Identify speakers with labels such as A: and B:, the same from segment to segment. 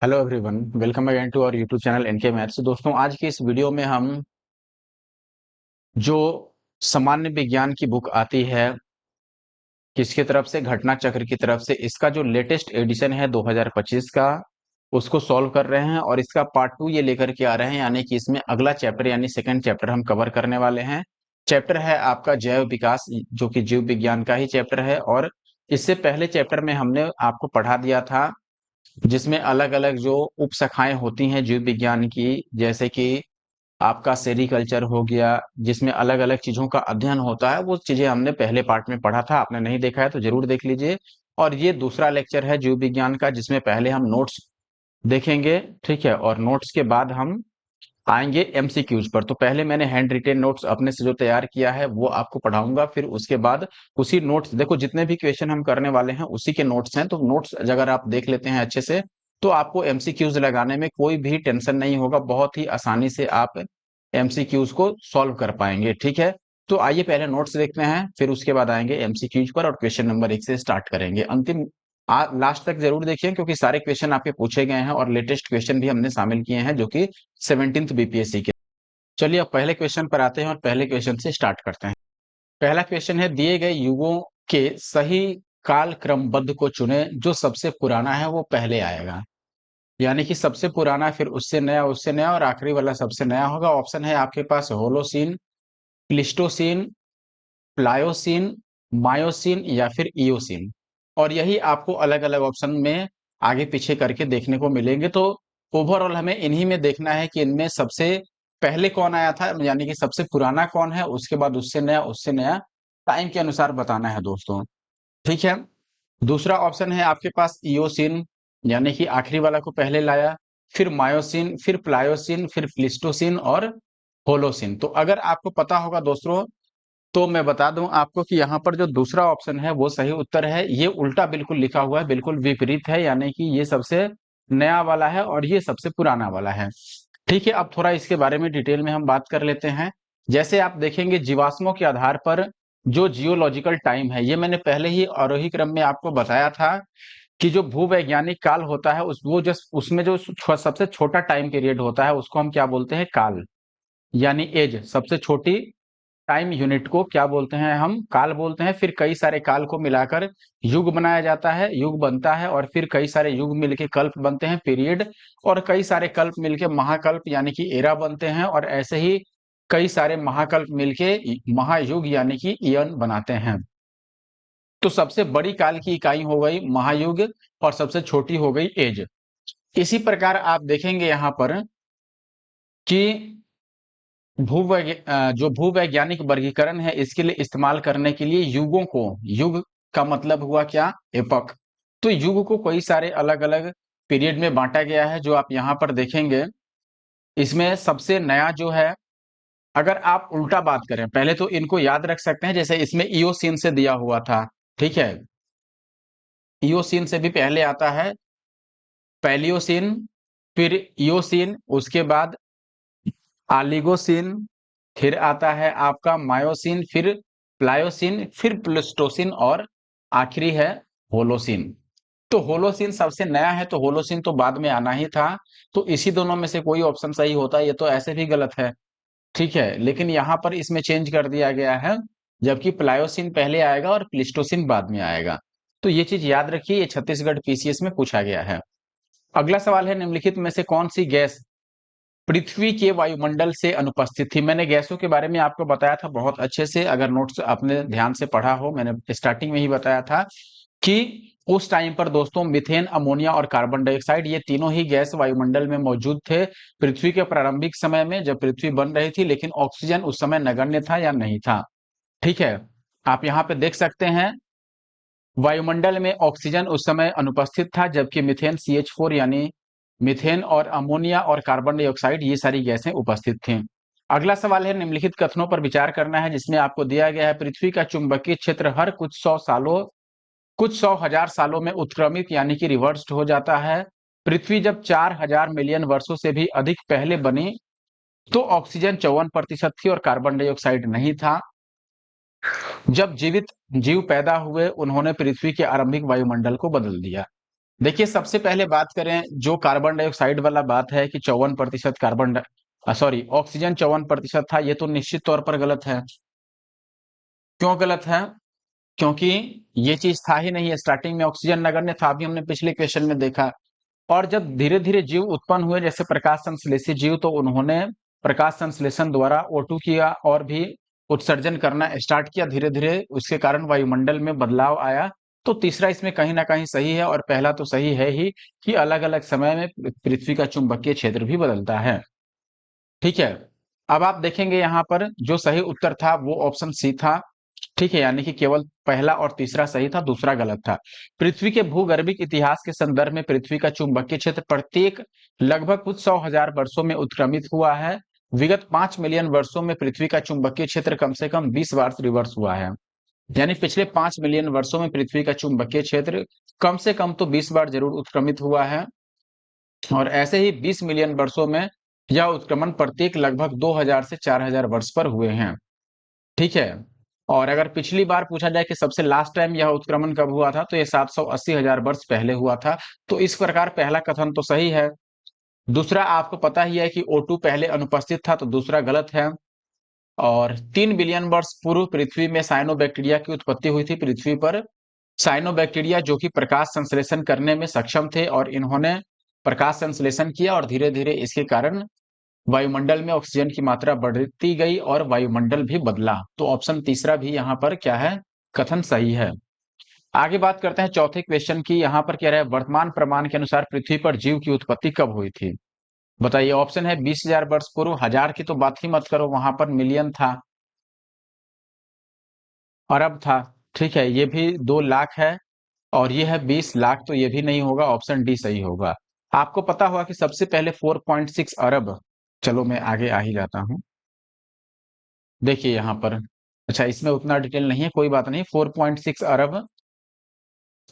A: Hello everyone, welcome again to our YouTube channel NK maths. दोस्तों, आज की इस वीडियो में हम जो सामान्य विज्ञान की बुक आती है किसकी तरफ से, घटना चक्र की तरफ से, इसका जो लेटेस्ट एडिशन है 2025 का, उसको सॉल्व कर रहे हैं और इसका पार्ट 2 ये लेकर के आ रहे हैं। यानी कि इसमें अगला चैप्टर यानी सेकंड चैप्टर हम कवर करने वाले हैं। चैप्टर है आपका जैव विकास, जो कि जीव विज्ञान का ही चैप्टर है। और इससे पहले चैप्टर में हमने आपको पढ़ा दिया था, जिसमें अलग अलग जो उपशाखाएं होती हैं जीव विज्ञान की, जैसे कि आपका सेरिकल्चर हो गया, जिसमें अलग अलग चीजों का अध्ययन होता है। वो चीजें हमने पहले पार्ट में पढ़ा था। आपने नहीं देखा है तो जरूर देख लीजिए। और ये दूसरा लेक्चर है जीव विज्ञान का, जिसमें पहले हम नोट्स देखेंगे, ठीक है, और नोट्स के बाद हम आएंगे एमसीक्यूज पर। तो पहले मैंने हैंड रिटेन नोट्स अपने से जो तैयार किया है वो आपको पढ़ाऊंगा, फिर उसके बाद उसी नोट्स, देखो जितने भी क्वेश्चन हम करने वाले हैं उसी के नोट्स हैं। तो नोट्स अगर आप देख लेते हैं अच्छे से तो आपको एमसीक्यूज लगाने में कोई भी टेंशन नहीं होगा, बहुत ही आसानी से आप एमसीक्यूज को सॉल्व कर पाएंगे, ठीक है। तो आइए पहले नोट्स देखते हैं, फिर उसके बाद आएंगे एमसीक्यूज पर और क्वेश्चन नंबर 1 से स्टार्ट करेंगे। अंतिम लास्ट तक जरूर देखिए, क्योंकि सारे क्वेश्चन आपके पूछे गए हैं और लेटेस्ट क्वेश्चन भी हमने शामिल किए हैं, जो कि 17th बीपीएससी के। चलिए अब पहले क्वेश्चन पर आते हैं और पहले क्वेश्चन से स्टार्ट करते हैं। पहला क्वेश्चन है, दिए गए युगों के सही काल क्रमबद्ध को चुने, जो सबसे पुराना है वो पहले आएगा। यानी कि सबसे पुराना, फिर उससे नया, उससे नया, और आखिरी वाला सबसे नया होगा। ऑप्शन है आपके पास होलोसीन, प्लिस्टोसीन, प्लायोसीन, मायोसीन या फिर इयोसीन। और यही आपको अलग अलग ऑप्शन में आगे पीछे करके देखने को मिलेंगे। तो ओवरऑल हमें इन्हीं में देखना है कि इनमें सबसे पहले कौन आया था, यानी कि सबसे पुराना कौन है, उसके बाद उससे नया, उससे नया, टाइम के अनुसार बताना है दोस्तों, ठीक है। दूसरा ऑप्शन है आपके पास इयोसिन, यानी कि आखिरी वाला को पहले लाया, फिर मायोसिन, फिर प्लायोसिन, फिर प्लिस्टोसिन और होलोसिन। तो अगर आपको पता होगा दोस्तों, तो मैं बता दूं आपको कि यहाँ पर जो दूसरा ऑप्शन है वो सही उत्तर है। ये उल्टा बिल्कुल लिखा हुआ है, बिल्कुल विपरीत है, यानी कि ये सबसे नया वाला है और ये सबसे पुराना वाला है, ठीक है। अब थोड़ा इसके बारे में डिटेल में हम बात कर लेते हैं। जैसे आप देखेंगे जीवाश्मों के आधार पर जो जियोलॉजिकल टाइम है, ये मैंने पहले ही आरोही क्रम में आपको बताया था कि जो भूवैज्ञानिक काल होता है उस वो जस्ट उसमें जो सबसे छोटा टाइम पीरियड होता है उसको हम क्या बोलते हैं, काल, यानी एज। सबसे छोटी टाइम यूनिट को क्या बोलते हैं, हम काल बोलते हैं। फिर कई सारे काल को मिलाकर युग बनाया जाता है, युग बनता है, और फिर कई सारे युग मिलके कल्प बनते हैं, पीरियड। और कई सारे कल्प मिलके महाकल्प यानी कि एरा बनते हैं, और ऐसे ही कई सारे महाकल्प मिलके महायुग यानी कि ईयन बनाते हैं। तो सबसे बड़ी काल की इकाई हो गई महायुग और सबसे छोटी हो गई एज। इसी प्रकार आप देखेंगे यहाँ पर कि जो भूवैज्ञानिक वर्गीकरण है, इसके लिए इस्तेमाल करने के लिए युगों को, युग का मतलब हुआ क्या, एपक। तो युग को कई सारे अलग अलग पीरियड में बांटा गया है, जो आप यहाँ पर देखेंगे। इसमें सबसे नया जो है, अगर आप उल्टा बात करें, पहले तो इनको याद रख सकते हैं, जैसे इसमें इयोसीन से दिया हुआ था, ठीक है। इयोसीन से भी पहले आता है पैलियोसीन, फिर इयोसीन, उसके बाद आलिगोसिन, फिर आता है आपका मायोसिन, फिर प्लायोसिन, फिर प्लिस्टोसिन, और आखिरी है होलोसिन। तो होलोसिन सबसे नया है, तो होलोसिन तो बाद में आना ही था। तो इसी दोनों में से कोई ऑप्शन सही होता है, ये तो ऐसे भी गलत है, ठीक है। लेकिन यहाँ पर इसमें चेंज कर दिया गया है, जबकि प्लायोसिन पहले आएगा और प्लिस्टोसिन बाद में आएगा। तो ये चीज याद रखिए, ये छत्तीसगढ़ पीसीएस में पूछा गया है। अगला सवाल है, निम्नलिखित में से कौन सी गैस पृथ्वी के वायुमंडल से अनुपस्थित थी। मैंने गैसों के बारे में आपको बताया था बहुत अच्छे से, अगर नोट्स आपने ध्यान से पढ़ा हो, मैंने स्टार्टिंग में ही बताया था कि उस टाइम पर दोस्तों मिथेन, अमोनिया और कार्बन डाइऑक्साइड, ये तीनों ही गैस वायुमंडल में मौजूद थे पृथ्वी के प्रारंभिक समय में, जब पृथ्वी बन रही थी। लेकिन ऑक्सीजन उस समय नगण्य था या नहीं था, ठीक है। आप यहाँ पे देख सकते हैं वायुमंडल में ऑक्सीजन उस समय अनुपस्थित था, जबकि मिथेन CH4 यानी मिथेन और अमोनिया और कार्बन डाइऑक्साइड, ये सारी गैसें उपस्थित थीं। अगला सवाल है, निम्नलिखित कथनों पर विचार करना है, जिसमें आपको दिया गया है पृथ्वी का चुंबकीय क्षेत्र हर कुछ सौ हजार सालों में उत्क्रमित यानी कि रिवर्स्ड हो जाता है। पृथ्वी जब 4,000 मिलियन वर्षों से भी अधिक पहले बनी तो ऑक्सीजन 54% थी और कार्बन डाइऑक्साइड नहीं था। जब जीवित जीव पैदा हुए, उन्होंने पृथ्वी के आरंभिक वायुमंडल को बदल दिया। देखिए, सबसे पहले बात करें जो कार्बन डाइऑक्साइड वाला बात है कि 54% सॉरी, ऑक्सीजन 54% था, ये तो निश्चित तौर पर गलत है। क्यों गलत है? क्योंकि ये चीज था ही नहीं है, स्टार्टिंग में ऑक्सीजन नगण्य था, अभी हमने पिछले क्वेश्चन में देखा। और जब धीरे धीरे जीव उत्पन्न हुए, जैसे प्रकाश संश्लेषी जीव, तो उन्होंने प्रकाश संश्लेषण द्वारा O2 किया और भी उत्सर्जन करना स्टार्ट किया धीरे धीरे, उसके कारण वायुमंडल में बदलाव आया। तो तीसरा इसमें कहीं ना कहीं सही है, और पहला तो सही है ही कि अलग अलग समय में पृथ्वी का चुंबकीय क्षेत्र भी बदलता है। ठीक है, अब आप देखेंगे यहाँ पर जो सही उत्तर था वो ऑप्शन सी था। ठीक है, यानी कि केवल पहला और तीसरा सही था, दूसरा गलत था। पृथ्वी के भूगर्भिक इतिहास के संदर्भ में पृथ्वी का चुंबकीय क्षेत्र प्रत्येक लगभग कुछ 100,000 वर्षों में उत्क्रमित हुआ है। विगत 5 मिलियन वर्षों में पृथ्वी का चुंबकीय क्षेत्र कम से कम 20 बार रिवर्स हुआ है। यानी पिछले 5 मिलियन वर्षों में पृथ्वी का चुंबकीय क्षेत्र कम से कम तो 20 बार जरूर उत्क्रमित हुआ है। और ऐसे ही 20 मिलियन वर्षों में यह उत्क्रमण प्रत्येक लगभग 2000 से 4000 वर्ष पर हुए हैं। ठीक है, और अगर पिछली बार पूछा जाए कि सबसे लास्ट टाइम यह उत्क्रमण कब हुआ था, तो यह 780,000 वर्ष पहले हुआ था। तो इस प्रकार पहला कथन तो सही है। दूसरा, आपको पता ही है कि O2 पहले अनुपस्थित था, तो दूसरा गलत है। और 3 बिलियन वर्ष पूर्व पृथ्वी में साइनोबैक्टीरिया की उत्पत्ति हुई थी। पृथ्वी पर साइनोबैक्टीरिया जो कि प्रकाश संश्लेषण करने में सक्षम थे, और इन्होंने प्रकाश संश्लेषण किया, और धीरे धीरे इसके कारण वायुमंडल में ऑक्सीजन की मात्रा बढ़ती गई और वायुमंडल भी बदला। तो ऑप्शन तीसरा भी यहाँ पर क्या है, कथन सही है। आगे बात करते हैं चौथे क्वेश्चन की। यहाँ पर क्या है, वर्तमान प्रमाण के अनुसार पृथ्वी पर जीव की उत्पत्ति कब हुई थी? बताइए। ऑप्शन है 20,000 वर्ष पूर्व, 1000 की तो बात ही मत करो, वहां पर मिलियन था, अरब था। ठीक है, ये भी 2 लाख है, और ये है 20 लाख, तो ये भी नहीं होगा, ऑप्शन डी सही होगा। आपको पता होगा कि सबसे पहले 4.6 अरब, चलो मैं आगे आ ही जाता हूं। देखिए यहाँ पर, अच्छा इसमें उतना डिटेल नहीं है, कोई बात नहीं। 4.6 अरब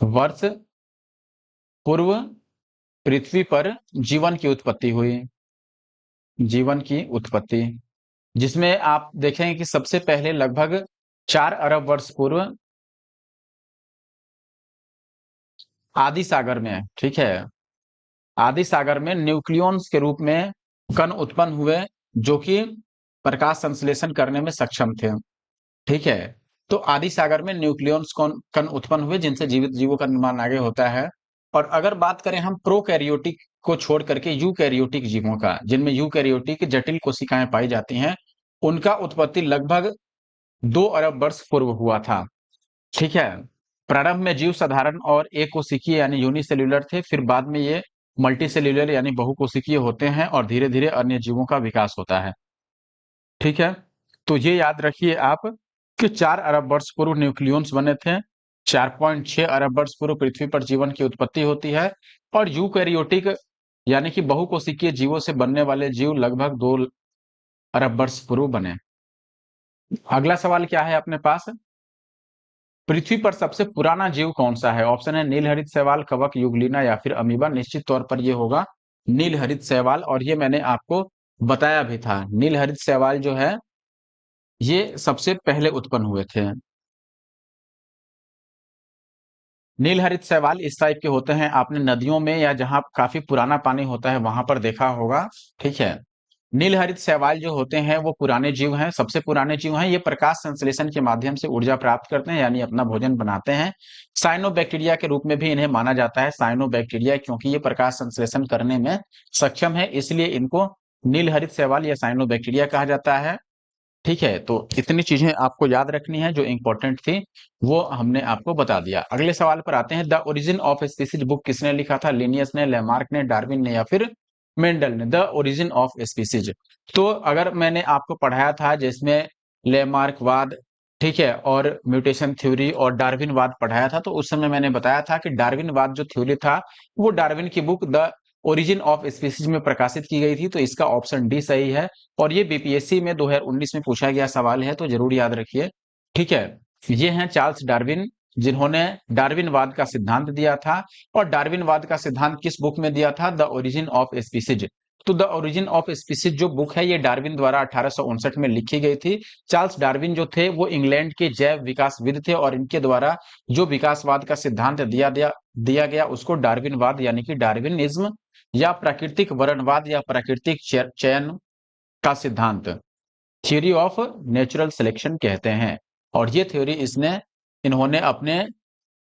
A: वर्ष पूर्व पृथ्वी पर जीवन की उत्पत्ति हुई। जीवन की उत्पत्ति, जिसमें आप देखेंगे कि सबसे पहले लगभग 4 अरब वर्ष पूर्व आदि सागर में, ठीक है, आदि सागर में न्यूक्लियॉन्स के रूप में कण उत्पन्न हुए, जो कि प्रकाश संश्लेषण करने में सक्षम थे। ठीक है, तो आदि सागर में न्यूक्लियॉन्स कण उत्पन्न हुए, जिनसे जीवित जीवों का निर्माण आगे होता है। और अगर बात करें हम प्रोकैरियोटिक को छोड़ करके यूकैरियोटिक जीवों का, जिनमें यूकैरियोटिक जटिल कोशिकाएं पाई जाती हैं, उनका उत्पत्ति लगभग 2 अरब वर्ष पूर्व हुआ था। ठीक है, प्रारंभ में जीव साधारण और एक कोशिकीय यानी यूनिसेल्युलर थे, फिर बाद में ये मल्टीसेल्युलर यानी बहुकोशिकीय होते हैं, और धीरे धीरे अन्य जीवों का विकास होता है। ठीक है, तो ये याद रखिए आप कि 4 अरब वर्ष पूर्व न्यूक्लियॉन्स बने थे, 4.6 अरब वर्ष पूर्व पृथ्वी पर जीवन की उत्पत्ति होती है, और यूकैरियोटिक यानी कि बहुकोशिकीय जीवों से बनने वाले जीव लगभग 2 अरब वर्ष पूर्व बने। अगला सवाल क्या है अपने पास, पृथ्वी पर सबसे पुराना जीव कौन सा है? ऑप्शन है नीलहरित शैवाल, कवक, युगलीना या फिर अमीबा। निश्चित तौर पर यह होगा नीलहरित शैवाल, और ये मैंने आपको बताया भी था। नीलहरित शैवाल जो है ये सबसे पहले उत्पन्न हुए थे। नीलहरित शैवाल इस टाइप के होते हैं, आपने नदियों में या जहां काफी पुराना पानी होता है वहां पर देखा होगा। ठीक है, नीलहरित शैवाल जो होते हैं वो पुराने जीव हैं, सबसे पुराने जीव हैं। ये प्रकाश संश्लेषण के माध्यम से ऊर्जा प्राप्त करते हैं, यानी अपना भोजन बनाते हैं। साइनोबैक्टीरिया के रूप में भी इन्हें माना जाता है, साइनोबैक्टीरिया, क्योंकि ये प्रकाश संश्लेषण करने में सक्षम है, इसलिए इनको नीलहरित शैवाल या साइनोबैक्टीरिया कहा जाता है। ठीक है, तो इतनी चीजें आपको याद रखनी है जो इंपॉर्टेंट थी, वो हमने आपको बता दिया। अगले सवाल पर आते हैं, the origin of species book किसने लिखा था? लिनियस ने, लेमार्क ने, डार्विन ने या फिर मेंडल ने? द ओरिजिन ऑफ स्पीसीज, तो अगर मैंने आपको पढ़ाया था जिसमें लेमार्कवाद, ठीक है, और म्यूटेशन थ्योरी और डार्विनवाद पढ़ाया था, तो उस समय मैंने बताया था कि डार्विनवाद जो थ्योरी था वो डार्विन की book the origin of species में प्रकाशित की गई थी, तो इसका ऑप्शन डी सही है। और ये बीपीएससी में 2019 में पूछा गया सवाल है, तो जरूर याद रखिए। ठीक है, ये हैं चार्ल्स डार्विन, जिन्होंने डार्विनवाद का सिद्धांत दिया था। और डार्विनवाद का सिद्धांत किस बुक में दिया था? The origin of species. तो द ओरिजिन ऑफ स्पीसीज जो बुक है ये डार्विन द्वारा 1859 में लिखी गई थी। चार्ल्स डार्विन जो थे वो इंग्लैंड के जैव विकासविद थे, और इनके द्वारा जो विकासवाद का सिद्धांत दिया गया उसको डार्विनवाद यानी कि डार्विनिज्म या प्राकृतिक वर्णवाद या प्राकृतिक चयन का सिद्धांत, थ्योरी ऑफ नेचुरल सिलेक्शन कहते हैं। और ये थ्योरी इन्होंने अपने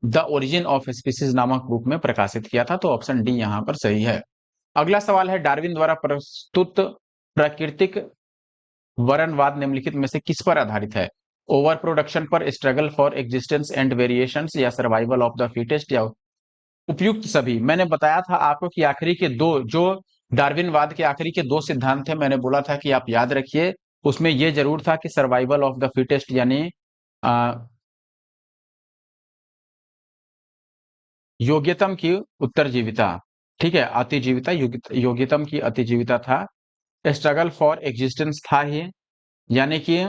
A: द ओरिजिन ऑफ स्पीसीज नामक बुक में प्रकाशित किया था। तो ऑप्शन डी यहां पर सही है। अगला सवाल है, डार्विन द्वारा प्रस्तुत प्राकृतिक वर्णवाद निम्नलिखित में से किस पर आधारित है? ओवर प्रोडक्शन पर, struggle for existence and variations, या सर्वाइवल ऑफ द फिटेस्ट, या उपयुक्त सभी। मैंने बताया था आपको कि आखिरी के दो, जो डार्विनवाद के आखिरी के दो सिद्धांत थे, मैंने बोला था कि आप याद रखिए। उसमें यह जरूर था कि सर्वाइवल ऑफ द फिटेस्ट यानी योग्यतम की उत्तरजीविता, ठीक है, अतिजीविता, योग्यतम की अतिजीविता था। स्ट्रगल फॉर एग्जिस्टेंस था ही, यानी कि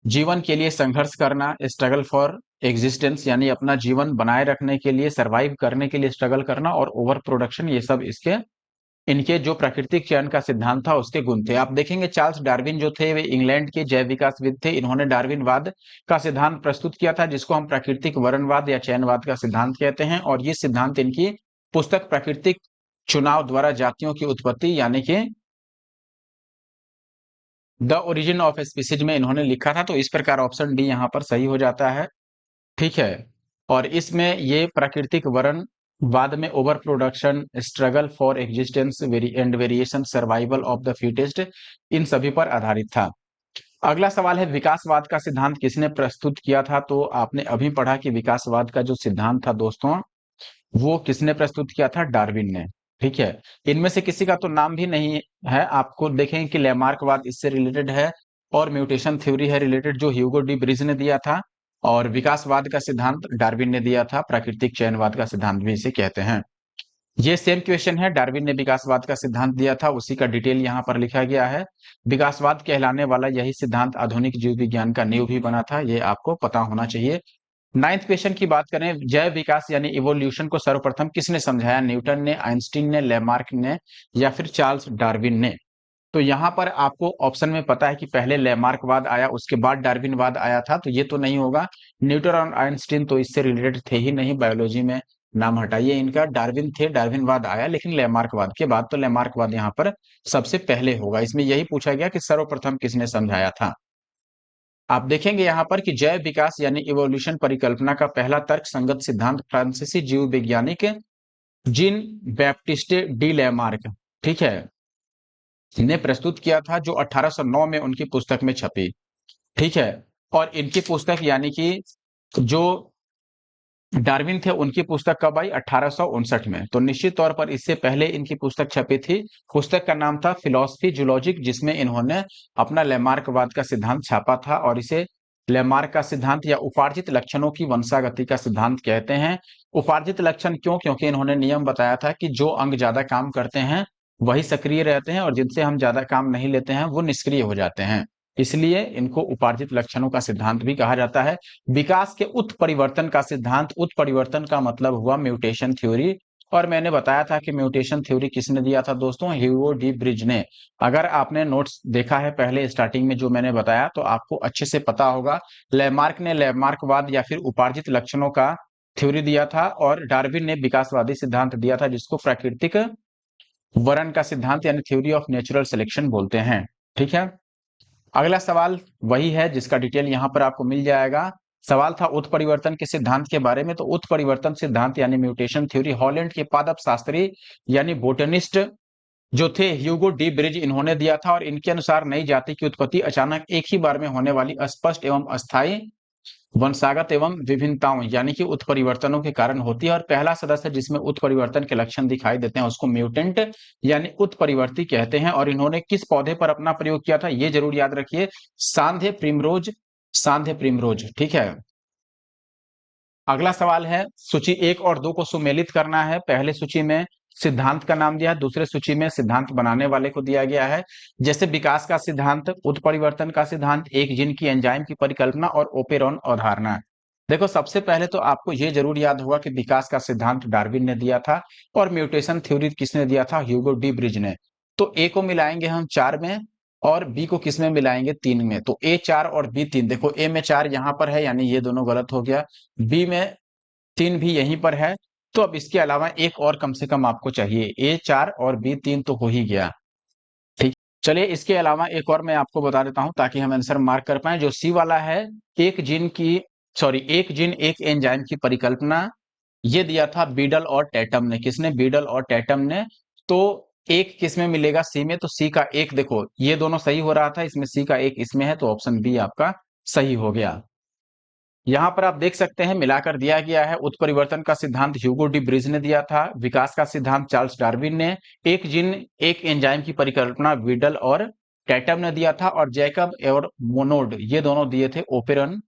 A: जीवन के लिए संघर्ष करना, स्ट्रगल फॉर एग्जिस्टेंस यानी अपना जीवन बनाए रखने के लिए, सरवाइव करने के लिए स्ट्रगल करना, और ओवर प्रोडक्शन, ये सब इनके जो प्राकृतिक चयन का सिद्धांत था उसके गुण थे। आप देखेंगे चार्ल्स डार्विन जो थे वे इंग्लैंड के जैव विकासविद थे। इन्होंने डार्विनवाद का सिद्धांत प्रस्तुत किया था, जिसको हम प्राकृतिक वर्णवाद या चयनवाद का सिद्धांत कहते हैं। और ये सिद्धांत इनकी पुस्तक प्राकृतिक चुनाव द्वारा जातियों की उत्पत्ति यानी कि द ओरिजिन ऑफ स्पीसीज में इन्होंने लिखा था। तो इस प्रकार ऑप्शन डी यहां पर सही हो जाता है, ठीक है। और इसमें ये प्राकृतिक वर्णवाद में over production, struggle for existence and variation, survival of the fittest, इन सभी पर आधारित था। अगला सवाल है, विकासवाद का सिद्धांत किसने प्रस्तुत किया था? तो आपने अभी पढ़ा कि विकासवाद का जो सिद्धांत था दोस्तों, वो किसने प्रस्तुत किया था? डार्विन ने, ठीक है। इनमें से किसी का तो नाम भी नहीं है। आपको देखेंगे कि लैमार्कवाद इससे रिलेटेड है, और म्यूटेशन थ्योरी है रिलेटेड, जो ह्यूगो डी ब्रिज ने दिया था। और विकासवाद का सिद्धांत डार्विन ने दिया था। प्राकृतिक चयनवाद का सिद्धांत भी इसे कहते हैं। ये सेम क्वेश्चन है, डार्विन ने विकासवाद का सिद्धांत दिया था, उसी का डिटेल यहाँ पर लिखा गया है। विकासवाद कहलाने वाला यही सिद्धांत आधुनिक जीव विज्ञान का नींव भी बना था, ये आपको पता होना चाहिए। 9th क्वेश्चन की बात करें, जैव विकास यानी इवोल्यूशन को सर्वप्रथम किसने समझाया? न्यूटन ने, आइंस्टीन ने, लेमार्क ने, या फिर चार्ल्स डार्विन ने? तो यहां पर आपको ऑप्शन में पता है कि पहले लेमार्कवाद आया, उसके बाद डार्विनवाद आया था, तो ये तो नहीं होगा। न्यूटन और आइंस्टीन तो इससे रिलेटेड थे ही नहीं, बायोलॉजी में नाम हटाइए इनका। डार्विन थे, डार्विनवाद आया, लेकिन लेमार्कवाद के बाद। तो लेमार्कवाद यहाँ पर सबसे पहले होगा। इसमें यही पूछा गया कि सर्वप्रथम किसने समझाया था। आप देखेंगे यहाँ पर कि जैव विकास यानी इवोल्यूशन परिकल्पना का पहला तर्क संगत सिद्धांत फ्रांसीसी जीव वैज्ञानिक जीन बैप्टिस्टे डी लेमार्क, ठीक है, ने प्रस्तुत किया था, जो 1809 में उनकी पुस्तक में छपी, ठीक है। और इनकी पुस्तक यानी कि जो डार्विन थे उनकी पुस्तक कब आई? 1859 में। तो निश्चित तौर पर इससे पहले इनकी पुस्तक छपी थी। पुस्तक का नाम था फिलॉसफी जूलॉजिक, जिसमें इन्होंने अपना लेमार्कवाद का सिद्धांत छापा था, और इसे लेमार्क का सिद्धांत या उपार्जित लक्षणों की वंशागति का सिद्धांत कहते हैं। उपार्जित लक्षण क्यों? क्योंकि इन्होंने नियम बताया था कि जो अंग ज्यादा काम करते हैं वही सक्रिय रहते हैं, और जिनसे हम ज्यादा काम नहीं लेते हैं वो निष्क्रिय हो जाते हैं। इसलिए इनको उपार्जित लक्षणों का सिद्धांत भी कहा जाता है। विकास के उत्परिवर्तन का सिद्धांत, उत्परिवर्तन का मतलब हुआ म्यूटेशन थ्योरी। और मैंने बताया था कि म्यूटेशन थ्योरी किसने दिया था दोस्तों? ह्यूगो डी ब्रिज ने। अगर आपने नोट्स देखा है पहले स्टार्टिंग में जो मैंने बताया, तो आपको अच्छे से पता होगा। लेमार्क ने लेमार्कवाद या फिर उपार्जित लक्षणों का थ्योरी दिया था, और डार्विन ने विकासवादी सिद्धांत दिया था, जिसको प्राकृतिक वर्ण का सिद्धांत यानी थ्योरी ऑफ नेचुरल सिलेक्शन बोलते हैं, ठीक है। अगला सवाल वही है जिसका डिटेल यहां पर आपको मिल जाएगा। सवाल था उत्परिवर्तन के सिद्धांत के बारे में। तो उत्परिवर्तन सिद्धांत यानी म्यूटेशन थ्योरी हॉलैंड के पादप शास्त्री यानी बोटेनिस्ट जो थे ह्यूगो डी ब्रिज, इन्होंने दिया था। और इनके अनुसार नई जाति की उत्पत्ति अचानक एक ही बार में होने वाली स्पष्ट एवं अस्थायी वंशागत एवं विभिन्नताओं यानी कि उत्परिवर्तनों के कारण होती है। और पहला सदस्य जिसमें उत्परिवर्तन के लक्षण दिखाई देते हैं उसको म्यूटेंट यानी उत्परिवर्ती कहते हैं। और इन्होंने किस पौधे पर अपना प्रयोग किया था ये जरूर याद रखिए, सांध्य प्रिमरोज, सांध्य प्रिमरोज, ठीक है। अगला सवाल है, सूची 1 और 2 को सुमेलित करना है। पहले सूची में सिद्धांत का नाम दिया है, दूसरे सूची में सिद्धांत बनाने वाले को दिया गया है। जैसे विकास का सिद्धांत, उत्परिवर्तन का सिद्धांत, एक जीन की एंजाइम की परिकल्पना, और ओपेरॉन अवधारणा। देखो सबसे पहले तो आपको ये जरूर याद होगा कि विकास का सिद्धांत डार्विन ने दिया था, और म्यूटेशन थ्योरी किसने दिया था? ह्यूगो डी ब्रिज ने। तो ए को मिलाएंगे हम 4 में, और बी को किस में मिलाएंगे, 3 में। तो ए 4 और बी 3, देखो ए में 4 यहां पर है यानी ये दोनों गलत हो गया, बी में 3 भी यहीं पर है। तो अब इसके अलावा एक और कम से कम आपको चाहिए, ए 4 और बी 3 तो हो ही गया। ठीक, चलिए इसके अलावा एक और मैं आपको बता देता हूं ताकि हम आंसर मार्क कर पाए। जो सी वाला है, एक जीन की एक जीन एक एंजाइम की परिकल्पना, ये दिया था बीडल और टैटम ने। किसने, बीडल और टैटम ने। तो एक किस में मिलेगा, सी में। तो सी का एक, देखो ये दोनों सही हो रहा था, इसमें सी का एक इसमें है, तो ऑप्शन बी आपका सही हो गया। यहां पर आप देख सकते हैं मिलाकर दिया गया है। उत्परिवर्तन का सिद्धांत ह्यूगो डी ब्रिज ने दिया था, विकास का सिद्धांत चार्ल्स डार्विन ने, एक जीन एक एंजाइम की परिकल्पना बीडल और टैटम ने दिया था, और जैकब और मोनोड ये दोनों दिए थे ओपेरन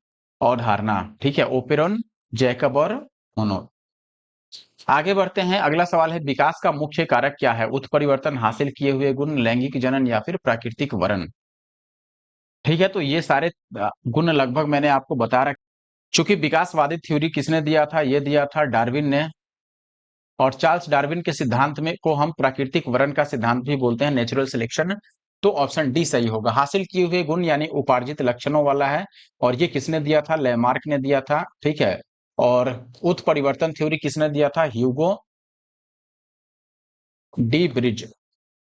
A: और धारणा। ठीक है, ओपेरन, जैकब और मोनोड। आगे बढ़ते हैं, अगला सवाल है, विकास का मुख्य कारक क्या है, उत्परिवर्तन, हासिल किए हुए गुण, लैंगिक जनन या फिर प्राकृतिक वरण। ठीक है, तो ये सारे गुण लगभग मैंने आपको बता रखा। चूंकि विकासवादी थ्योरी किसने दिया था, ये दिया था डार्विन ने, और चार्ल्स डार्विन के सिद्धांत में को हम प्राकृतिक वरण का सिद्धांत भी बोलते हैं, नेचुरल सिलेक्शन। तो ऑप्शन डी सही होगा। हासिल किए हुए गुण यानी उपार्जित लक्षणों वाला है, और ये किसने दिया था, लेमार्क ने दिया था। ठीक है, और उत्परिवर्तन थ्योरी किसने दिया था, ह्यूगो डी ब्रिज।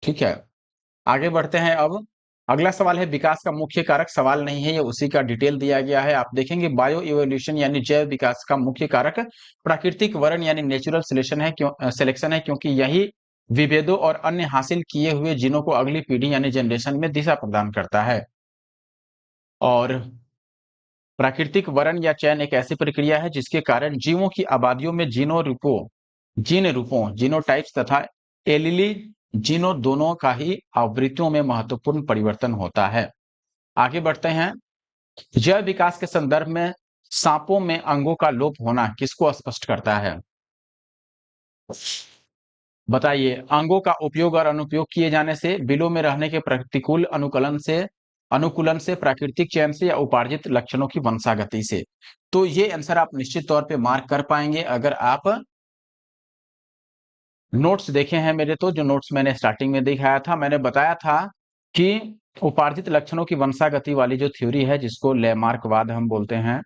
A: ठीक है, आगे बढ़ते हैं। अब अगला सवाल है, विकास का मुख्य कारक, सवाल नहीं है ये, उसी का डिटेल दिया गया है। आप देखेंगे बायो इवोल्यूशन यानी जैव विकास का मुख्य कारक प्राकृतिक वरण यानी नेचुरल सिलेक्शन है, सिलेक्शन है, क्योंकि यही विभेदों और अन्य हासिल किए हुए जीनों को अगली पीढ़ी यानी जनरेशन में दिशा प्रदान करता है। और प्राकृतिक वरण या चयन एक ऐसी प्रक्रिया है जिसके कारण जीवों की आबादियों में जीन रूपों जीनोटाइप्स तथा एलीली जीनों दोनों का ही आवृत्तियों में महत्वपूर्ण परिवर्तन होता है। आगे बढ़ते हैं, जैव विकास के संदर्भ में सांपों में अंगों का लोप होना किसको स्पष्ट करता है, बताइए। अंगों का उपयोग और अनुपयोग किए जाने से, बिलों में रहने के प्रतिकूल अनुकूलन से, प्राकृतिक चयन से, या उपार्जित लक्षणों की वंशागति से। तो ये आंसर आप निश्चित तौर पे मार्क कर पाएंगे अगर आप नोट्स देखे हैं मेरे। तो जो नोट्स मैंने स्टार्टिंग में दिखाया था, मैंने बताया था कि उपार्जित लक्षणों की वंशागति वाली जो थ्योरी है, जिसको लेमार्कवाद हम बोलते हैं,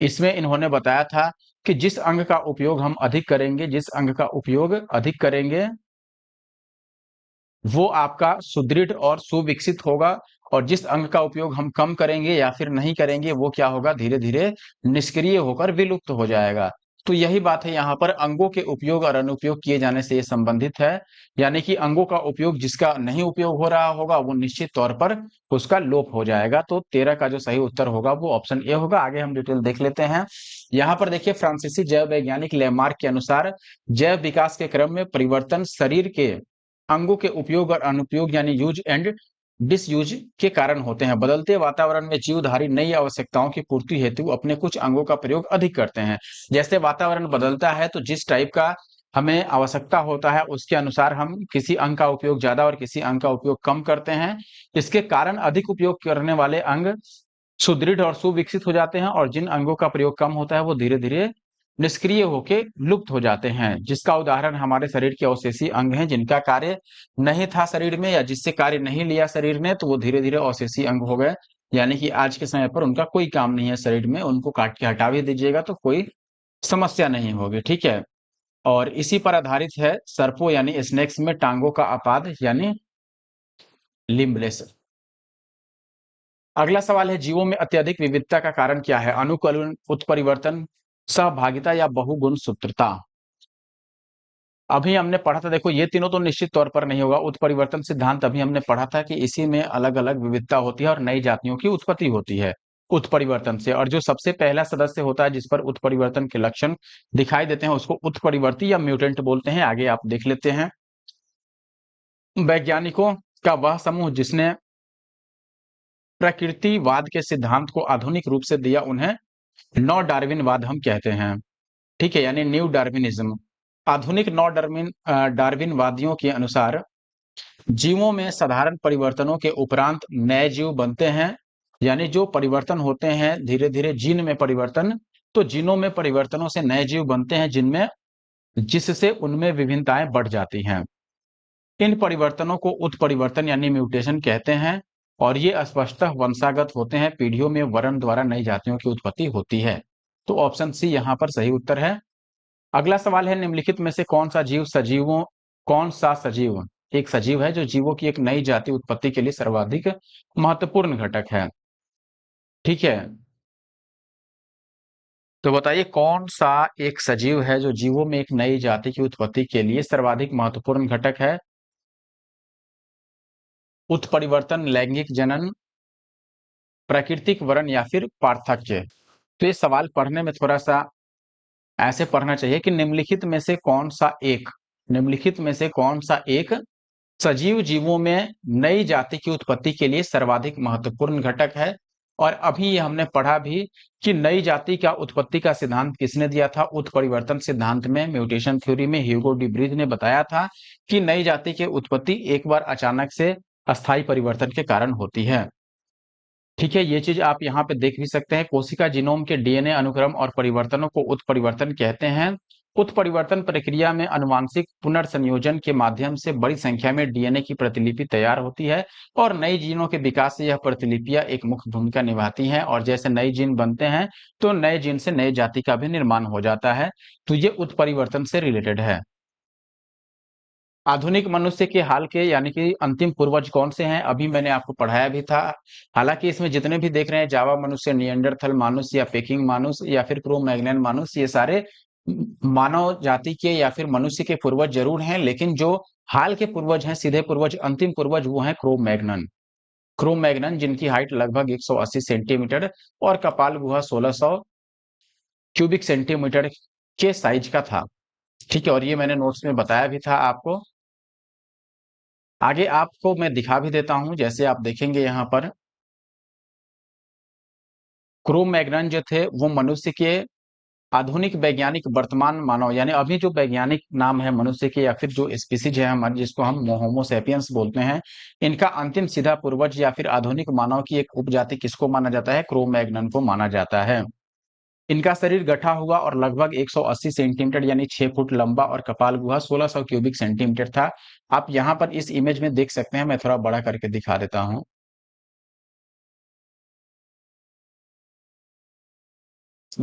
A: इसमें इन्होंने बताया था कि जिस अंग का उपयोग हम अधिक करेंगे, जिस अंग का उपयोग अधिक करेंगे वो आपका सुदृढ़ और सुविकसित होगा, और जिस अंग का उपयोग हम कम करेंगे या फिर नहीं करेंगे वो क्या होगा, धीरे धीरे निष्क्रिय होकर विलुप्त हो जाएगा। तो यही बात है, यहाँ पर अंगों के उपयोग और अनुपयोग किए जाने से ये संबंधित है। यानी कि अंगों का उपयोग, जिसका नहीं उपयोग हो रहा होगा वो निश्चित तौर पर उसका लोप हो जाएगा। तो 13 का जो सही उत्तर होगा वो ऑप्शन ए होगा। आगे हम डिटेल देख लेते हैं। यहाँ पर देखिए, फ्रांसीसी जैव वैज्ञानिक लेमार्क के अनुसार जैव विकास के क्रम में परिवर्तन शरीर के अंगों के उपयोग और अनुपयोग यानी यूज एंड डिसयूज के कारण होते हैं। बदलते वातावरण में जीवधारी नई आवश्यकताओं की पूर्ति हेतु अपने कुछ अंगों का प्रयोग अधिक करते हैं। जैसे वातावरण बदलता है तो जिस टाइप का हमें आवश्यकता होता है उसके अनुसार हम किसी अंग का उपयोग ज्यादा और किसी अंग का उपयोग कम करते हैं। इसके कारण अधिक उपयोग करने वाले अंग सुदृढ़ और सुविकसित हो जाते हैं, और जिन अंगों का प्रयोग कम होता है वो धीरे धीरे निष्क्रिय होके लुप्त हो जाते हैं। जिसका उदाहरण हमारे शरीर के अवशेषी अंग हैं, जिनका कार्य नहीं था शरीर में या जिससे कार्य नहीं लिया शरीर ने, तो वो धीरे धीरे अवशेषी अंग हो गए। यानी कि आज के समय पर उनका कोई काम नहीं है शरीर में, उनको काट के हटा भी दीजिएगा तो कोई समस्या नहीं होगी। ठीक है, और इसी पर आधारित है सर्पों यानी स्नेक्स में टांगों का अपाद यानी लिम्बलेस। अगला सवाल है, जीवों में अत्यधिक विविधता का कारण क्या है, अनुकूलन, उत्परिवर्तन, सहभागिता या बहुगुण सूत्रता। अभी हमने पढ़ा था, देखो ये तीनों तो निश्चित तौर पर नहीं होगा। उत्परिवर्तन सिद्धांत अभी हमने पढ़ा था कि इसी में अलग अलग विविधता होती है और नई जातियों की उत्पत्ति होती है उत्परिवर्तन से। और जो सबसे पहला सदस्य होता है जिस पर उत्परिवर्तन के लक्षण दिखाई देते हैं उसको उत्परिवर्ती या म्यूटेंट बोलते हैं। आगे आप देख लेते हैं, वैज्ञानिकों का वह समूह जिसने प्रकृतिवाद के सिद्धांत को आधुनिक रूप से दिया उन्हें नौ डार्विनवाद हम कहते हैं। ठीक है, यानी न्यू डार्विनिज्म। आधुनिक नौ डार्विनवादियों के अनुसार जीवों में साधारण परिवर्तनों के उपरांत नए जीव बनते हैं। यानी जो परिवर्तन होते हैं धीरे धीरे जीन में परिवर्तन, तो जीनों में परिवर्तनों से नए जीव बनते हैं जिनमें जिससे उनमें विभिन्नताएं बढ़ जाती हैं। इन परिवर्तनों को उत्परिवर्तन यानी म्यूटेशन कहते हैं और ये स्पष्टतः वंशागत होते हैं। पीढ़ियों में वर्ण द्वारा नई जातियों की उत्पत्ति होती है। तो ऑप्शन सी यहाँ पर सही उत्तर है। अगला सवाल है, निम्नलिखित में से कौन सा सजीव एक सजीव है जो जीवों की एक नई जाति उत्पत्ति के लिए सर्वाधिक महत्वपूर्ण घटक है। ठीक है, तो बताइए कौन सा एक सजीव है जो जीवों में एक नई जाति की उत्पत्ति के लिए सर्वाधिक महत्वपूर्ण घटक है। उत्परिवर्तन, लैंगिक जनन, प्राकृतिक वर्ण या फिर पार्थक्य। तो ये सवाल पढ़ने में थोड़ा सा ऐसे पढ़ना चाहिए कि निम्नलिखित में से कौन सा एक सजीव जीवों में नई जाति की उत्पत्ति के लिए सर्वाधिक महत्वपूर्ण घटक है। और अभी ये हमने पढ़ा भी कि नई जाति का उत्पत्ति का सिद्धांत किसने दिया था। उत्परिवर्तन सिद्धांत में, म्यूटेशन थ्योरी में ह्यूगो डी ब्रीज ने बताया था कि नई जाति की उत्पत्ति एक बार अचानक से अस्थायी परिवर्तन के कारण होती है। ठीक है, ये चीज आप यहाँ पे देख भी सकते हैं। कोशिका जीनोम के डीएनए अनुक्रम और परिवर्तनों को उत्परिवर्तन कहते हैं। उत्परिवर्तन प्रक्रिया में आनुवांशिक पुनर्संयोजन के माध्यम से बड़ी संख्या में डीएनए की प्रतिलिपि तैयार होती है और नई जीनों के विकास से यह प्रतिलिपियां एक मुख्य भूमिका निभाती हैं। और जैसे नए जीन बनते हैं तो नए जीन से नई जाति का भी निर्माण हो जाता है। तो ये उत्परिवर्तन से रिलेटेड है। आधुनिक मनुष्य के हाल के यानी कि अंतिम पूर्वज कौन से हैं, अभी मैंने आपको पढ़ाया भी था। हालांकि इसमें जितने भी देख रहे हैं, जावा मनुष्य, निएंडरथल मानुष या पेकिंग मानुष या फिर क्रो मैग्नन मानुष, ये सारे मानव जाति के या फिर मनुष्य के पूर्वज जरूर हैं, लेकिन जो हाल के पूर्वज हैं, सीधे पूर्वज, अंतिम पूर्वज, वो हैं क्रो मैग्नन जिनकी हाइट लगभग 180 सेंटीमीटर और कपाल गुहा 1600 क्यूबिक सेंटीमीटर के साइज का था। ठीक है, और ये मैंने नोट्स में बताया भी था आपको। आगे आपको मैं दिखा भी देता हूं, जैसे आप देखेंगे यहाँ पर क्रो मैग्नन जो थे वो मनुष्य के आधुनिक वैज्ञानिक वर्तमान मानव यानी अभी जो वैज्ञानिक नाम है मनुष्य के या फिर जो स्पीसीज है हमारे, जिसको हम होमो सेपियंस बोलते हैं, इनका अंतिम सीधा पूर्वज या फिर आधुनिक मानव की एक उपजाति किसको माना जाता है? क्रो मैग्नन को माना जाता है। इनका शरीर गठा हुआ और लगभग 180 सेंटीमीटर यानी 6 फुट लंबा और कपाल गुहा 1600 क्यूबिक सेंटीमीटर था। आप यहाँ पर इस इमेज में देख सकते हैं, मैं थोड़ा बड़ा करके दिखा देता हूँ।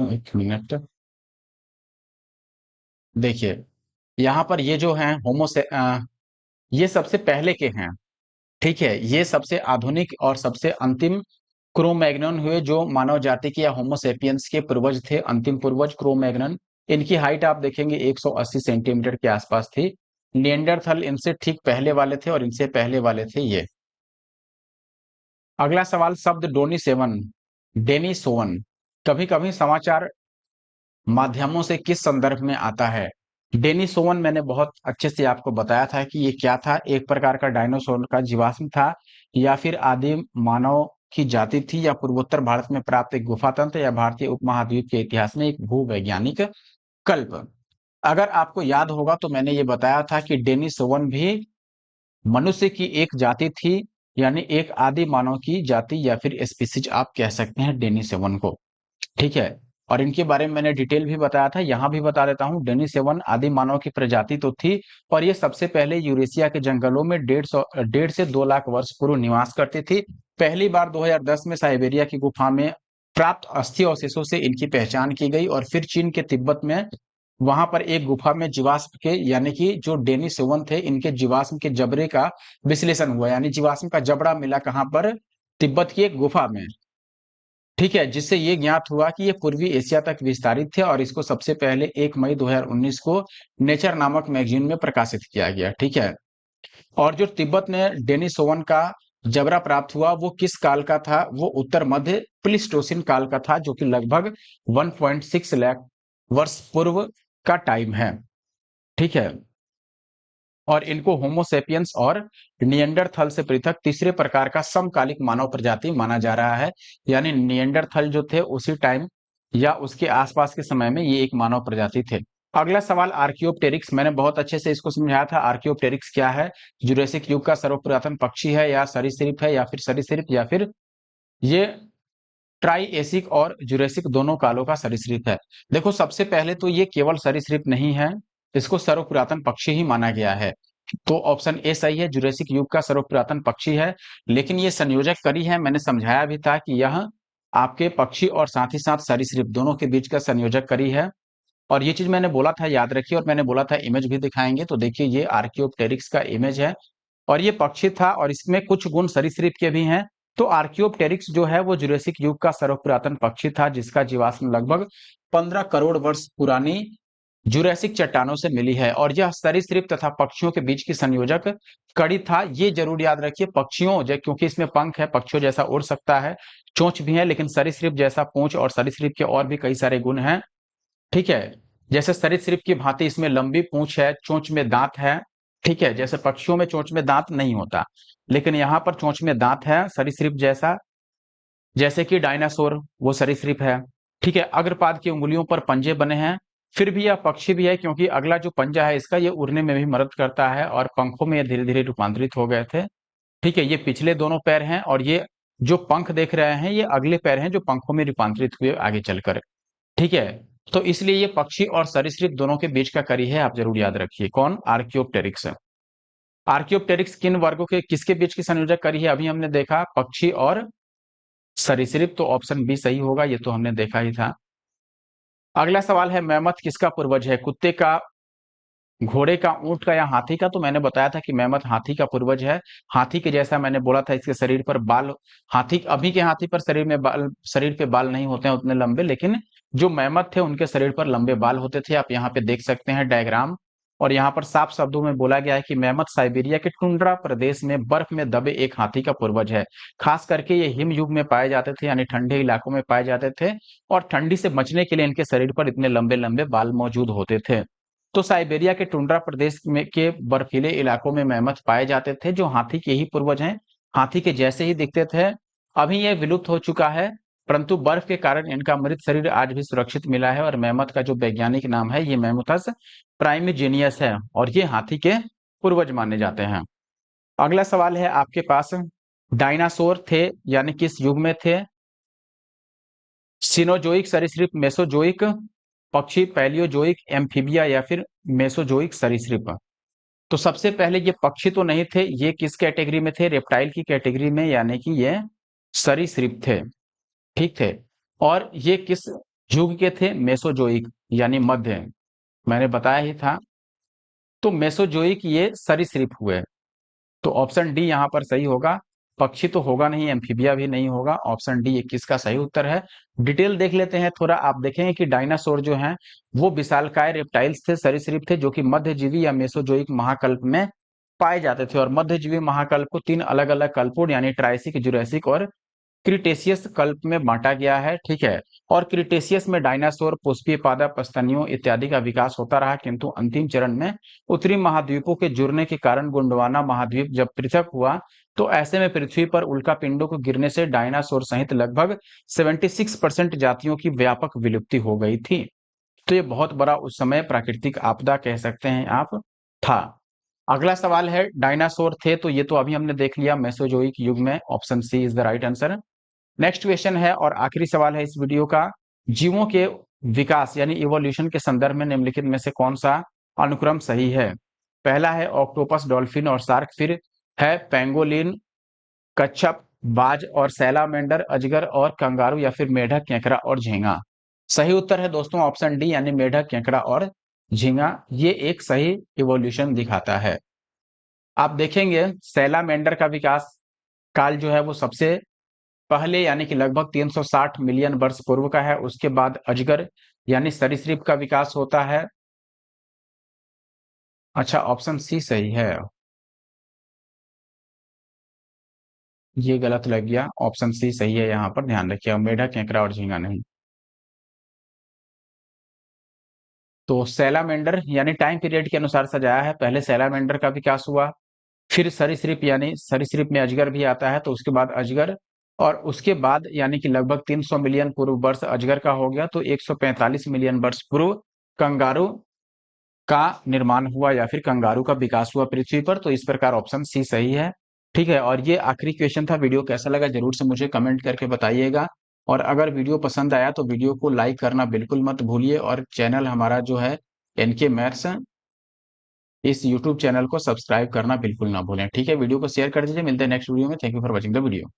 A: एक मिनट, देखिए यहाँ पर ये जो हैं ये सबसे पहले के हैं। ठीक है, ये सबसे आधुनिक और सबसे अंतिम क्रोमैग्नन हुए जो मानव जाति के या होमोसेपियंस के पूर्वज थे, अंतिम पूर्वज क्रोमैग्नन। इनकी हाइट आप देखेंगे 180 सेंटीमीटर के आसपास थी। निएंडरथल इनसे ठीक पहले वाले थे और इनसे पहले वाले थे ये। अगला सवाल, शब्द डेनिसोवन कभी कभी समाचार माध्यमों से किस संदर्भ में आता है? डेनिसोवन मैंने बहुत अच्छे से आपको बताया था कि ये क्या था, एक प्रकार का डायनासोर का जीवाश्म था या फिर आदिम मानव की जाति थी या पूर्वोत्तर भारत में प्राप्त एक गुफा तंत्र या भारतीय उपमहाद्वीप के इतिहास में एक भूवैज्ञानिक कल्प। अगर आपको याद होगा तो मैंने ये बताया था कि डेनिसोवन भी मनुष्य की एक जाति थी, यानी एक आदि मानव की जाति या फिर स्पीसीज आप कह सकते हैं डेनिसोवन को। ठीक है, और इनके बारे में मैंने डिटेल भी बताया था, यहाँ भी बता देता हूँ। डेनिसोवन आदि मानव की प्रजाति तो थी और ये सबसे पहले यूरेशिया के जंगलों में 1.5 से 2 लाख वर्ष पूर्व निवास करती थी। पहली बार 2010 में साइबेरिया की गुफा में प्राप्त अस्थि अवशेषों से इनकी पहचान की गई और फिर चीन के तिब्बत में वहां पर एक गुफा में जीवाश्म के यानी कि जो डेनिसोवन थे इनके जीवाश्म के जबड़े का विश्लेषण हुआ, यानी जीवाश्म का जबड़ा मिला कहाँ पर? तिब्बत की एक गुफा में। ठीक है, जिससे ये ज्ञात हुआ कि ये पूर्वी एशिया तक विस्तारित थे और इसको सबसे पहले 1 मई 2019 को नेचर नामक मैगजीन में प्रकाशित किया गया। ठीक है, और जो तिब्बत में डेनिसोवन का जबड़ा प्राप्त हुआ वो किस काल का था? वो उत्तर मध्य प्लीस्टोसिन काल का था, जो कि लगभग 1.6 लाख वर्ष पूर्व का टाइम है। ठीक है, और इनको होमोसेपियंस और निएंडरथल से पृथक तीसरे प्रकार का समकालिक मानव प्रजाति माना जा रहा है। यानी निएंडरथल जो थे उसी टाइम या उसके आसपास के समय में ये एक मानव प्रजाति थे। अगला सवाल, आर्कियोप्टेरिक्स, मैंने बहुत अच्छे से इसको समझाया था। आर्कियोप्टेरिक्स क्या है? जुरेसिक युग का सर्वपुरातन पक्षी है या सरीसृप है या फिर सरीसृप या फिर ये ट्राइएसिक और जुरेसिक दोनों कालों का सरीसृप है। देखो सबसे पहले तो ये केवल सरीसृप नहीं है, इसको सर्वपुरातन पक्षी ही माना गया है। तो ऑप्शन ए सही है, जुरासिक युग का सर्वपुरातन पक्षी है। लेकिन ये संयोजक करी है, मैंने समझाया भी था कि यह आपके पक्षी और साथ ही साथ सरीसृप दोनों के बीच का संयोजक करी है। और ये चीज मैंने बोला था, याद रखिए, और मैंने बोला था इमेज भी दिखाएंगे। तो देखिए ये आर्कियोप्टेरिक्स का इमेज है और ये पक्षी था और इसमें कुछ गुण सरीसृप के भी हैं। तो आर्कियोप्टेरिक्स जो है वो जुरासिक युग का सर्वपुरातन पक्षी था, जिसका जीवाश्म लगभग 15 करोड़ वर्ष पुरानी जुरैसिक चट्टानों से मिली है। और यह सरीसृप तथा पक्षियों के बीच की संयोजक कड़ी था। ये जरूर याद रखिए, पक्षियों क्योंकि इसमें पंख है, पक्षियों जैसा उड़ सकता है, चोंच भी है, लेकिन सरीसृप जैसा पूंछ और सरीसृप के और भी कई सारे गुण हैं। ठीक है, जैसे सरीसृप की भांति इसमें लंबी पूंछ है, चोंच में दांत है। ठीक है, जैसे पक्षियों में चोंच में दांत नहीं होता, लेकिन यहाँ पर चोंच में दांत है सरीसृप जैसा, जैसे कि डायनासोर वो सरीसृप है। ठीक है, अग्रपाद की उंगलियों पर पंजे बने हैं। फिर भी यह पक्षी भी है, क्योंकि अगला जो पंजा है इसका, ये उड़ने में भी मदद करता है और पंखों में ये धीरे धीरे रूपांतरित हो गए थे। ठीक है, ये पिछले दोनों पैर हैं और ये जो पंख देख रहे हैं ये अगले पैर हैं जो पंखों में रूपांतरित हुए आगे चलकर। ठीक है, तो इसलिए ये पक्षी और सरीसृप दोनों के बीच का कड़ी है, आप जरूर याद रखिए। कौन? आर्कियोप्टेरिक्स। आर्कियोप्टेरिक्स किन वर्गों के किसके बीच की संयोजक कड़ी है? अभी हमने देखा पक्षी और सरीसृप, तो ऑप्शन बी सही होगा, ये तो हमने देखा ही था। अगला सवाल है, मैमथ किसका पूर्वज है? कुत्ते का, घोड़े का, ऊंट का या हाथी का? तो मैंने बताया था कि मैमथ हाथी का पूर्वज है। हाथी के जैसा मैंने बोला था, इसके शरीर पर बाल, हाथी अभी के हाथी पर शरीर में बाल, शरीर पे बाल नहीं होते हैं उतने लंबे, लेकिन जो मैमथ थे उनके शरीर पर लंबे बाल होते थे। आप यहाँ पे देख सकते हैं डायग्राम, और यहाँ पर साफ शब्दों में बोला गया है कि मैमथ साइबेरिया के टुंड्रा प्रदेश में बर्फ में दबे एक हाथी का पूर्वज है। खास करके ये हिम युग में पाए जाते थे, यानी ठंडे इलाकों में पाए जाते थे, और ठंडी से बचने के लिए इनके शरीर पर इतने लंबे लंबे बाल मौजूद होते थे। तो साइबेरिया के टुंड्रा प्रदेश में के बर्फीले इलाकों में मैमथ पाए जाते थे, जो हाथी के ही पूर्वज हैं, हाथी के जैसे ही दिखते थे। अभी यह विलुप्त हो चुका है, परंतु बर्फ के कारण इनका मृत शरीर आज भी सुरक्षित मिला है। और मैमथ का जो वैज्ञानिक नाम है ये मैमथस प्राइमिजेनियस है, और ये हाथी के पूर्वज माने जाते हैं। अगला सवाल है आपके पास, डायनासोर थे यानी किस युग में थे? सिनोजोइक सरीसृप, मेसोजोइक पक्षी, पैलियोजोइक, एम्फीबिया या फिर मेसोजोइक सरीसृप? तो सबसे पहले ये पक्षी तो नहीं थे, ये किस कैटेगरी में थे? रेप्टाइल की कैटेगरी में, यानी कि ये सरीसृप थे। ठीक थे, और ये किस युग के थे? मेसोजोइक यानी मध्य, मैंने बताया ही था। तो मेसोजोइक ये सरीसृप हुए, तो ऑप्शन डी यहाँ पर सही होगा। पक्षी तो होगा नहीं, एम्फीबिया भी नहीं होगा, ऑप्शन डी 21 का सही उत्तर है। डिटेल देख लेते हैं थोड़ा, आप देखेंगे कि डायनासोर जो हैं वो विशालकाय रेप्टाइल्स थे, सरीसृप थे, जो कि मध्यजीवी या मेसोजोइक महाकल्प में पाए जाते थे। और मध्यजीवी महाकल्प को तीन अलग अलग कल्पों यानी ट्राइसिक, जुरैसिक और क्रिटेशियस कल्प में बांटा गया है। ठीक है, और क्रिटेशियस में डायनासोर, पुष्पीय पादप, स्तनियों इत्यादि का विकास होता रहा, किंतु अंतिम चरण में उत्तरी महाद्वीपों के जुड़ने के कारण गोंडवाना महाद्वीप जब पृथक हुआ, तो ऐसे में पृथ्वी पर उल्कापिंडों को गिरने से डायनासोर सहित लगभग 76% जातियों की व्यापक विलुप्ति हो गई थी। तो ये बहुत बड़ा उस समय प्राकृतिक आपदा कह सकते हैं आप, था। अगला सवाल है, डायनासोर थे, तो ये तो अभी हमने देख लिया, मेसोजोइक युग में, option C is the right answer. Next question है और आखिरी सवाल है इस वीडियो का, जीवों के विकास यानी इवोल्यूशन के संदर्भ में निम्नलिखित में से कौन सा अनुक्रम सही है? पहला है ऑक्टोपस, डॉल्फिन और शार्क, फिर है पेंगोलिन, कच्छप, बाज और सैलामेंडर, अजगर और कंगारू, या फिर मेढक, केकड़ा और झींगा? सही उत्तर है दोस्तों ऑप्शन डी, यानी मेढक, केकड़ा और झींगा, ये एक सही इवोल्यूशन दिखाता है। आप देखेंगे सैलामेंडर का विकास काल जो है वो सबसे पहले यानी कि लगभग 360 मिलियन वर्ष पूर्व का है। उसके बाद अजगर यानी सरीसृप का विकास होता है। अच्छा, ऑप्शन सी सही है, ये गलत लग गया, ऑप्शन सी सही है, यहाँ पर ध्यान रखिए, मेढक, केकड़ा और झींगा नहीं। तो सैलामेंडर यानी टाइम पीरियड के अनुसार सजाया है, पहले सैलामेंडर का विकास हुआ, फिर सरीसृप यानी सरीसृप में अजगर भी आता है, तो उसके बाद अजगर, और उसके बाद यानी कि लगभग 300 मिलियन पूर्व वर्ष अजगर का हो गया, तो 145 मिलियन वर्ष पूर्व कंगारू का निर्माण हुआ या फिर कंगारू का विकास हुआ पृथ्वी पर। तो इस प्रकार ऑप्शन सी सही है। ठीक है, और ये आखिरी क्वेश्चन था। वीडियो कैसा लगा जरूर से मुझे कमेंट करके बताइएगा, और अगर वीडियो पसंद आया तो वीडियो को लाइक करना बिल्कुल मत भूलिए, और चैनल हमारा जो है एनके मैथ्स इस यूट्यूब चैनल को सब्सक्राइब करना बिल्कुल ना भूलें। ठीक है, वीडियो को शेयर कर दीजिए। मिलते हैं नेक्स्ट वीडियो में। Thank you for watching the video.